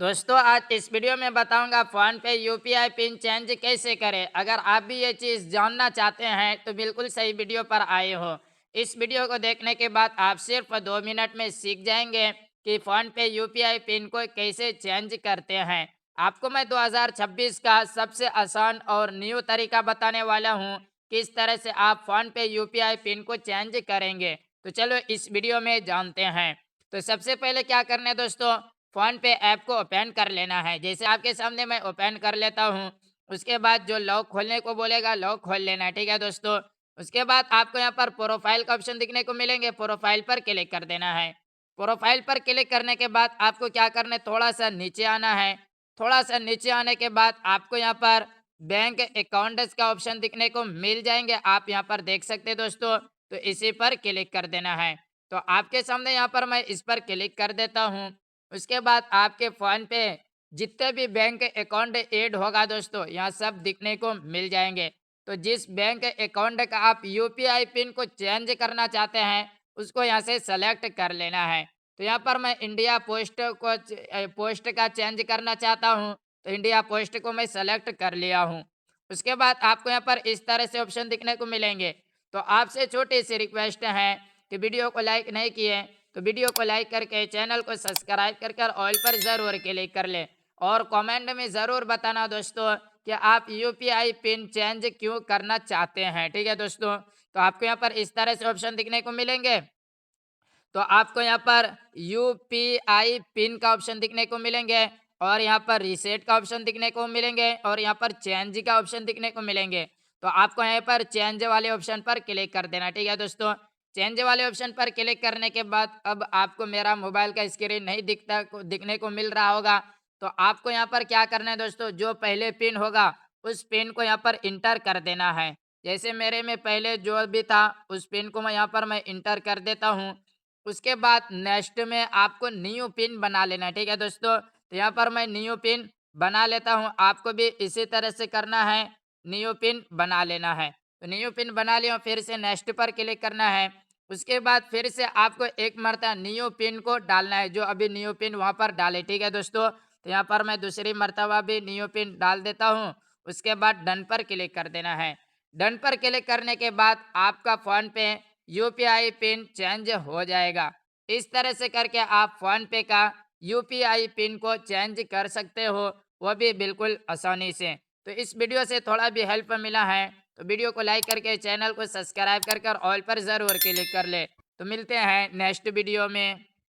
दोस्तों, आज इस वीडियो में बताऊंगा फ़ोन पे यूपीआई पिन चेंज कैसे करें। अगर आप भी ये चीज़ जानना चाहते हैं तो बिल्कुल सही वीडियो पर आए हो। इस वीडियो को देखने के बाद आप सिर्फ 2 मिनट में सीख जाएंगे कि फ़ोन पे यूपीआई पिन को कैसे चेंज करते हैं। आपको मैं 2026 का सबसे आसान और न्यू तरीका बताने वाला हूँ, किस तरह से आप फ़ोन पे यूपीआई पिन को चेंज करेंगे। तो चलो इस वीडियो में जानते हैं। तो सबसे पहले क्या करना है दोस्तों, फ़ोन पे ऐप को ओपन कर लेना है। जैसे आपके सामने मैं ओपन कर लेता हूँ, उसके बाद जो लॉक खोलने को बोलेगा, लॉक खोल लेना है, ठीक है दोस्तों। उसके बाद आपको यहाँ पर प्रोफाइल का ऑप्शन दिखने को मिलेंगे, प्रोफाइल पर क्लिक कर देना है। प्रोफाइल पर क्लिक करने के बाद आपको क्या करना है, थोड़ा-सा नीचे आना है। थोड़ा-सा नीचे आने के बाद आपको यहाँ पर बैंक अकाउंट्स का ऑप्शन दिखने को मिल जाएँगे, आप यहाँ पर देख सकते हैं दोस्तों। तो इसी पर क्लिक कर देना है। तो आपके सामने यहाँ पर मैं इस पर क्लिक कर देता हूँ। उसके बाद आपके फ़ोन पे जितने भी बैंक अकाउंट ऐड होगा दोस्तों, यहाँ सब दिखने को मिल जाएँगे। तो जिस बैंक अकाउंट का आप यूपीआई पिन को चेंज करना चाहते हैं, उसको यहाँ से सेलेक्ट कर लेना है। तो यहाँ पर मैं इंडिया पोस्ट का चेंज करना चाहता हूँ, तो इंडिया पोस्ट को मैं सेलेक्ट कर लिया हूँ। उसके बाद आपको यहाँ पर इस तरह से ऑप्शन दिखने को मिलेंगे। तो आपसे छोटी-सी रिक्वेस्ट है कि वीडियो को लाइक नहीं किए तो वीडियो को लाइक करके चैनल को सब्सक्राइब कर कर ऑल पर ज़रूर क्लिक कर लें। और कमेंट में ज़रूर बताना दोस्तों कि आप यूपीआई पिन चेंज क्यों करना चाहते हैं, ठीक है दोस्तों। तो आपको यहाँ पर इस तरह से ऑप्शन दिखने को मिलेंगे। तो आपको यहाँ पर यूपीआई पिन का ऑप्शन दिखने को मिलेंगे, और यहाँ पर रीसेट का ऑप्शन दिखने को मिलेंगे, और यहाँ पर चेंज का ऑप्शन दिखने को मिलेंगे। तो आपको यहाँ पर चेंज वाले ऑप्शन पर क्लिक कर देना, ठीक है दोस्तों। चेंज वाले ऑप्शन पर क्लिक करने के बाद अब आपको मेरा मोबाइल का स्क्रीन नहीं दिखने को मिल रहा होगा। तो आपको यहाँ पर क्या करना है दोस्तों, जो पहले पिन होगा उस पिन को यहाँ पर इंटर कर देना है। जैसे मेरे में पहले जो भी था उस पिन को यहाँ पर मैं इंटर कर देता हूँ। उसके बाद नेक्स्ट में आपको न्यू पिन बना लेना है, ठीक है दोस्तों। तो यहाँ पर मैं न्यू पिन बना लेता हूँ, आपको भी इसी तरह से करना है, न्यू पिन बना लेना है। तो न्यू पिन बना लिया, फिर से नेक्स्ट पर क्लिक करना है। उसके बाद फिर से आपको एक मरतबा न्यू पिन को डालना है, जो अभी न्यू पिन वहाँ पर डाले, ठीक है दोस्तों। तो यहाँ पर मैं दूसरी मरतबा भी न्यू पिन डाल देता हूँ। उसके बाद डन पर क्लिक कर देना है। डन पर क्लिक करने के बाद आपका फ़ोन पे यूपीआई पिन चेंज हो जाएगा। इस तरह से करके आप फ़ोन पे का यूपीआई पिन को चेंज कर सकते हो, वो भी बिल्कुल आसानी से। तो इस वीडियो से थोड़ा भी हेल्प मिला है तो वीडियो को लाइक करके चैनल को सब्सक्राइब कर कर ऑल पर ज़रूर क्लिक कर ले। तो मिलते हैं नेक्स्ट वीडियो में।